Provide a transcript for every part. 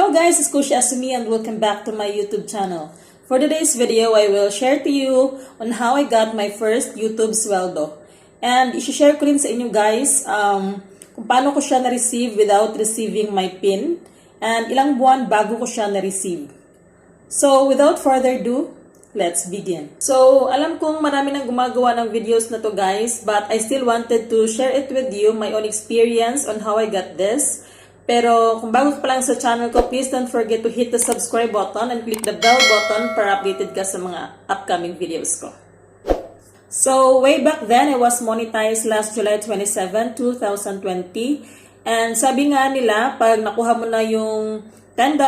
Hello guys, it's Kushi Asumi and welcome back to my YouTube channel. For today's video, I will share to you on how I got my first YouTube sweldo. And i-share ko rin sa inyo guys kung paano ko siya na-receive without receiving my PIN and ilang buwan bago ko siya na-receive. So without further ado, let's begin. So alam kong marami nang gumagawa ng videos na to guys, but I still wanted to share it with you, my own experience on how I got this. Pero kung bago ka pa lang sa channel ko, please don't forget to hit the subscribe button and click the bell button para updated ka sa mga upcoming videos ko. So, way back then, I was monetized last July 27, 2020. And sabi nga nila, pag nakuha mo na yung $10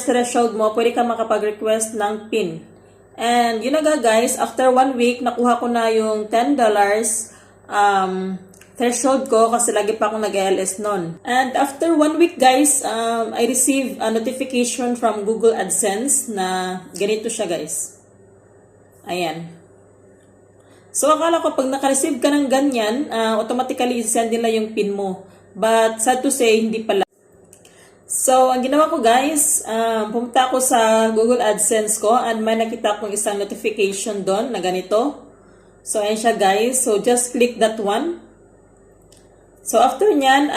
threshold mo, pwede ka makapag-request ng PIN. And yun na guys, after 1 week, nakuha ko na yung $10 threshold ko kasi lagi pa akong nag-ALS nun. And after 1 week guys, I received a notification from Google AdSense na ganito siya guys. Ayan. So akala ko pag naka-receive ka ng ganyan, automatically isend nila yung PIN mo. But sad to say, hindi pala. So ang ginawa ko guys, pumunta ako sa Google AdSense ko and may nakita akong isang notification doon na ganito. So ayan siya guys. So just click that one. So after nyan,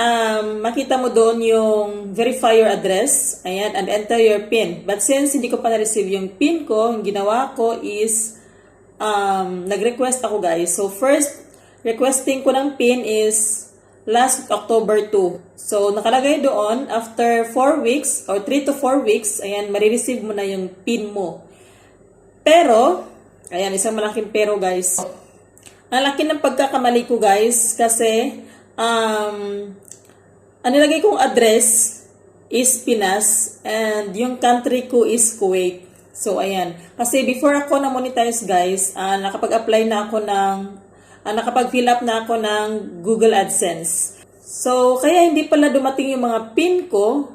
makita mo doon yung verify your address, ayan, and enter your PIN. But since hindi ko pa na-receive yung PIN ko, yung ginawa ko is, nag-request ako guys. So first, requesting ko ng PIN is last October 2. So nakalagay doon, after 4 weeks, or 3 to 4 weeks, ayan, marireceive mo na yung PIN mo. Pero, ayan, isang malaking pero guys. Ang laki ng pagkakamali ko guys, kasi, ang nilagay kong address is Pinas and yung country ko is Kuwait. So, ayan. Kasi before ako na-monetize guys, nakapag-apply na ako ng, nakapag-fill up na ako ng Google AdSense. So, kaya hindi pala dumating yung mga PIN ko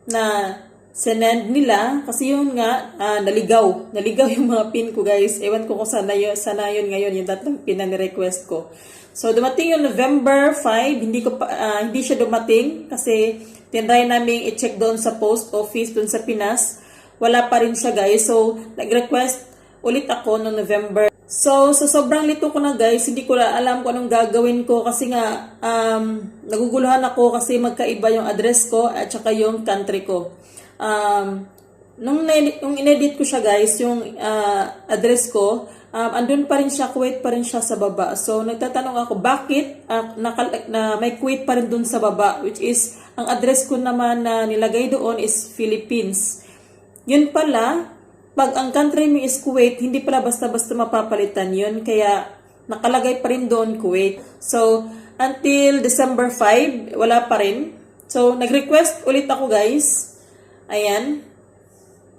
na sinend nila kasi yun nga, naligaw. Naligaw yung mga PIN ko guys. Ewan ko kung sana yun ngayon yung tatlong PIN na ni-request ko. So, dumating yung November 5, hindi siya dumating kasi tinry namin i-check doon sa post office doon sa Pinas. Wala pa rin siya guys. So, nag-request ulit ako noong November. So, sobrang lito ko na guys, hindi ko na alam kung anong gagawin ko kasi nga naguguluhan ako kasi magkaiba yung address ko at saka yung country ko. Nung in-edit ko siya guys, yung address ko, andun pa rin siya, Kuwait pa rin siya sa baba. So, nagtatanong ako, bakit na may Kuwait pa rin dun sa baba? Which is, ang address ko naman na nilagay doon is Philippines. Yun pala, pag ang country mo is Kuwait, hindi pala basta-basta mapapalitan yun. Kaya, nakalagay pa rin doon Kuwait. So, until December 5, wala pa rin. So, nag-request ulit ako guys. Ayan.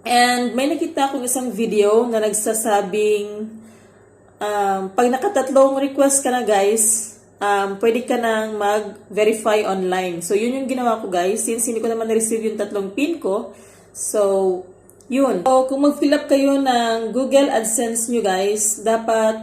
And may nakita akong isang video na nagsasabing pag nakatatlong request ka na guys, pwede ka nang mag-verify online. So, yun yung ginawa ko guys. Since hindi ko naman na-receive yung tatlong PIN ko. So, yun. So, kung mag-fill up kayo ng Google AdSense nyo guys, dapat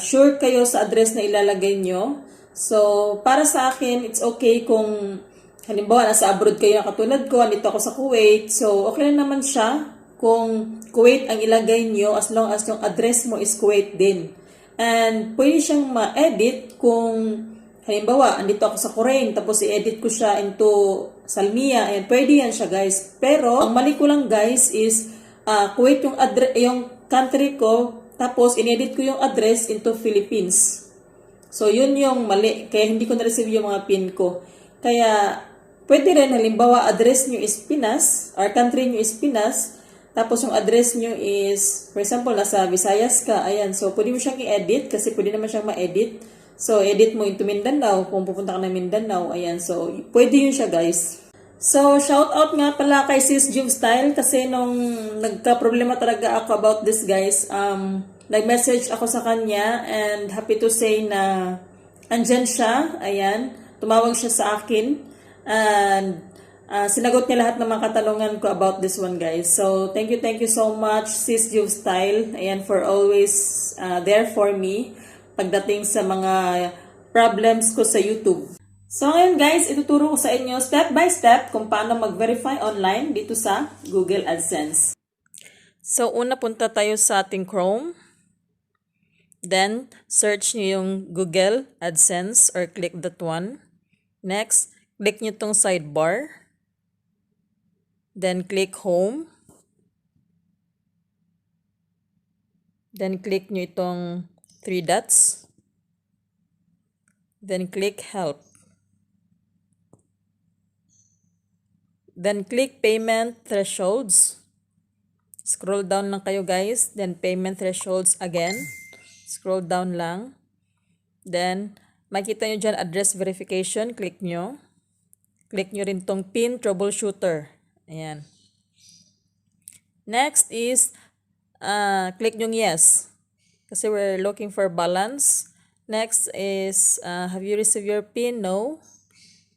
sure kayo sa address na ilalagay nyo. So, para sa akin, it's okay kung halimbawa, nasa abroad kayo katulad ko, andito ako sa Kuwait. So, okay lang naman siya kung Kuwait ang ilagay nyo as long as yung address mo is Kuwait din. And pwede siyang ma-edit kung halimbawa, andito ako sa Bahrain, tapos i-edit ko siya into Salmiya. Ayan, pwede yan siya guys. Pero, ang mali ko lang guys is Kuwait yung country ko, tapos in-edit ko yung address into Philippines. So, yun yung mali. Kaya hindi ko na-receive yung mga PIN ko. Kaya, pwede rin, halimbawa, address nyo is Pinas, or country nyo is Pinas, tapos yung address nyo is, for example, nasa Visayas ka, ayan, so pwede mo siyang i-edit, kasi pwede naman siyang ma-edit. So, edit mo into Mindanao, kung pupunta ka na Mindanao, ayan, so, pwede yun siya, guys. So, shout out nga pala kay Sis Juve Style, kasi nung nagka-problema talaga ako about this, guys, nag-message ako sa kanya, and happy to say na andyan siya, ayan, tumawag siya sa akin, and sinagot niya lahat ng mga katanungan ko about this one guys. So, thank you so much Sis Juve Style. Ayan, for always there for me pagdating sa mga problems ko sa YouTube. So ngayon guys, ituturo ko sa inyo step by step kung paano mag-verify online dito sa Google AdSense. So una punta tayo sa ating Chrome. Then search nyo yung Google AdSense or click that one. Next, click nyo tong sidebar. Then click Home. Then click nyo itong 3 dots. Then click Help. Then click Payment Thresholds. Scroll down lang kayo guys. Then Payment Thresholds again. Scroll down lang. Then makita nyo dyan Address Verification. Click nyo. Click nyo rin tong Pin Troubleshooter. Ayan. Next is click nyo Yes. Kasi we're looking for balance. Next is have you received your PIN? No.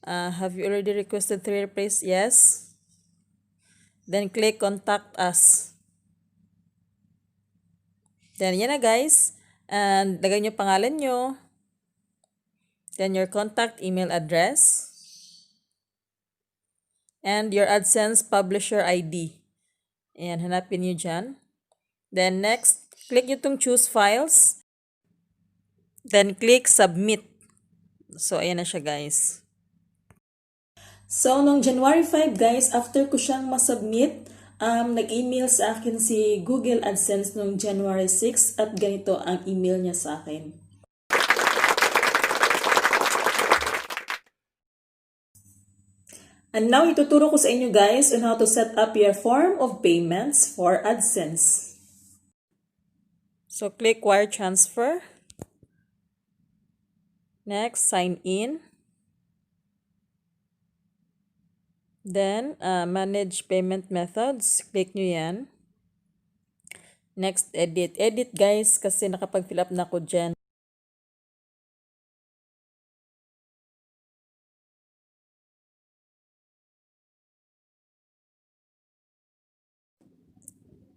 Have you already requested 3 replace? Yes. Then click Contact Us. Then yan na guys. And lagay nyo pangalan nyo. Then your contact email address. And your AdSense Publisher ID. Ayan, hanapin nyo dyan. Then next, click nyo itong Choose Files. Then click Submit. So ayan na siya guys. So, noong January 5, guys, after ko siyang masubmit, nag-email sa akin si Google AdSense noong January 6 at ganito ang email niya sa akin. And now, ituturo ko sa inyo guys on how to set up your form of payments for AdSense. So, click Wire Transfer. Next, sign in. Then, manage payment methods. Click nyo yan. Next, edit. Edit guys kasi nakapag-fill up na ako dyan.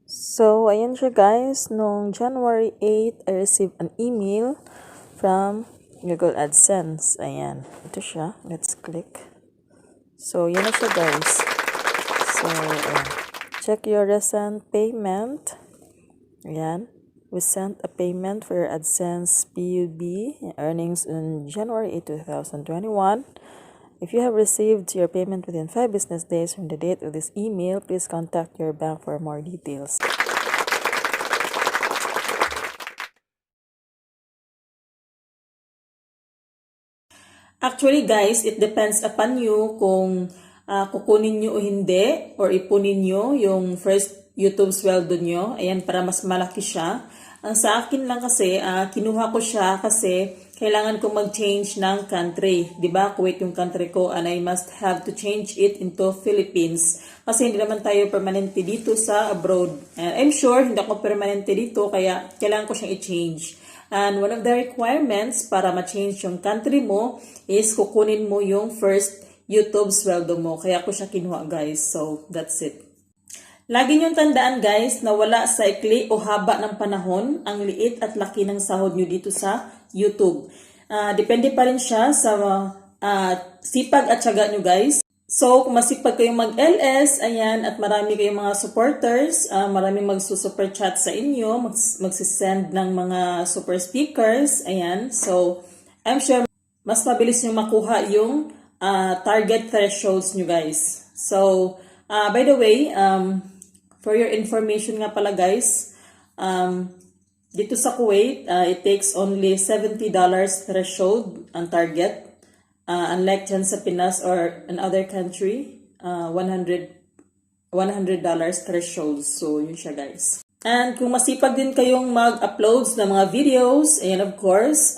So, ayan siya guys. Noong January 8, I received an email from Google AdSense. Ayan. Ito siya. Let's click. So, yan na siya guys. So, check your recent payment. Ayan. We sent a payment for your AdSense PUB earnings in January 8, 2021. If you have received your payment within 5 business days from the date of this email, please contact your bank for more details. Actually guys, it depends upon you kung kukunin nyo o hindi or ipunin nyo yung first YouTube sweldo nyo. Ayan, para mas malaki siya. Ang sa akin lang kasi, kinuha ko siya kasi kailangan ko mag-change ng country. Diba? Kuwait yung country ko and I must have to change it into Philippines. Kasi hindi naman tayo permanente dito sa abroad. And I'm sure hindi ako permanente dito kaya kailangan ko siyang i-change. And one of the requirements para ma-change yung country mo is kukunin mo yung first YouTube sweldo mo. Kaya ko siya kinuha guys. So, that's it. Lagi niyong tandaan guys na wala sa ikli o haba ng panahon ang liit at laki ng sahod nyo dito sa YouTube. Depende pa rin siya sa sipag at syaga nyo guys. So, kung masipag kayong mag-LS, ayan, at marami kayong mga supporters, maraming magsusuper chat sa inyo, magsisend ng mga super speakers, ayan. So, I'm sure mas mabilis nyo makuha yung target thresholds nyo guys. So, by the way, for your information nga pala guys, dito sa Kuwait, it takes only $70 threshold ang target. Unlike dyan sa Pinas or another country, $100 threshold. So, yun siya guys. And kung masipag din kayong mag-uploads ng mga videos, ayan of course,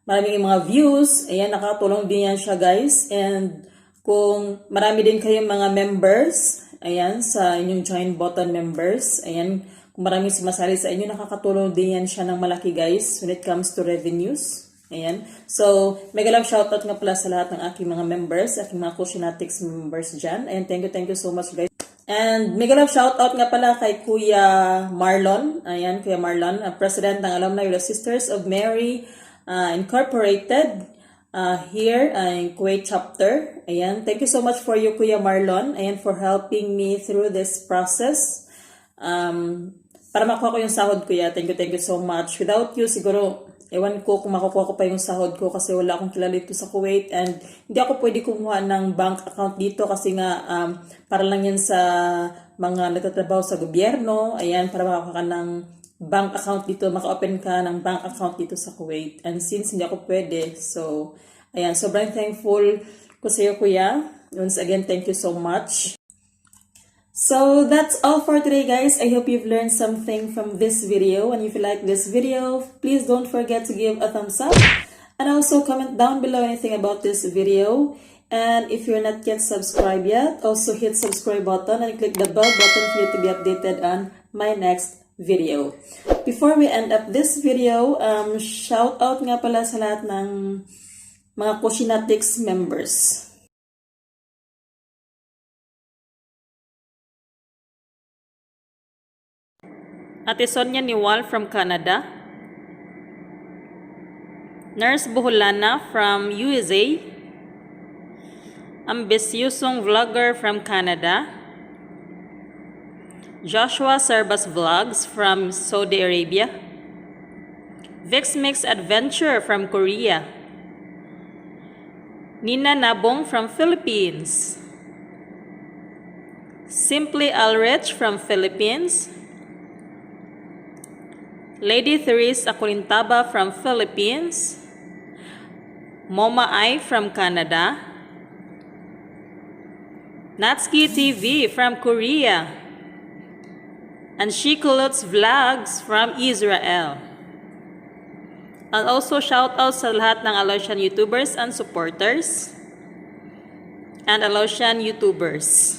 maraming mga views, ayan, nakatulong din yan siya guys. And kung marami din kayong mga members, ayan, sa inyong join button members, ayan, kung maraming sumasali sa inyo, nakakatulong din yan siya ng malaki guys when it comes to revenues. Ayan. So, mega love shoutout nga pala sa lahat ng aking mga members, aking mga Kusinatics members dyan. Ayan, thank you so much guys. And mega love shoutout nga pala kay Kuya Marlon. Ayan, Kuya Marlon, President ng Alumni of the Sisters of Mary Incorporated. here in Kuwait chapter. Ayan, thank you so much for you, Kuya Marlon, and for helping me through this process. Para makuha ko yung sahod, Kuya. Thank you so much. Without you, siguro, ewan ko kung makukuha ko pa yung sahod ko kasi wala akong kilala dito sa Kuwait and hindi ako pwede kumuha ng bank account dito kasi nga para lang yan sa mga nagtatrabaho sa gobyerno. Ayan, para makakuha ka ng bank account dito, maka-open ka ng bank account dito sa Kuwait. And since hindi ako pwede, so, ayan, sobrang thankful ko sa iyo, Kuya. Once again, thank you so much. So, that's all for today, guys. I hope you've learned something from this video. And if you like this video, please don't forget to give a thumbs up. And also comment down below anything about this video. And if you're not yet subscribed yet, also hit subscribe button and click the bell button for you to be updated on my next video. Before we end up this video, shout out nga pala sa lahat ng mga Kushinatics members. Ate Sonia Niwal from Canada. Nurse Buhulana from USA. Ambisyusong Vlogger from Canada. Joshua Serbas Vlogs from Saudi Arabia. Vixmix Adventure from Korea. Nina Nabong from Philippines. Simply Alrich from Philippines. Lady Therese Akulintaba from Philippines. Moma Ai from Canada. Natsuki TV from Korea. And Shikuluts Vlogs from Israel. And also shout out sa lahat ng Aloysian YouTubers and supporters. And Aloysian YouTubers.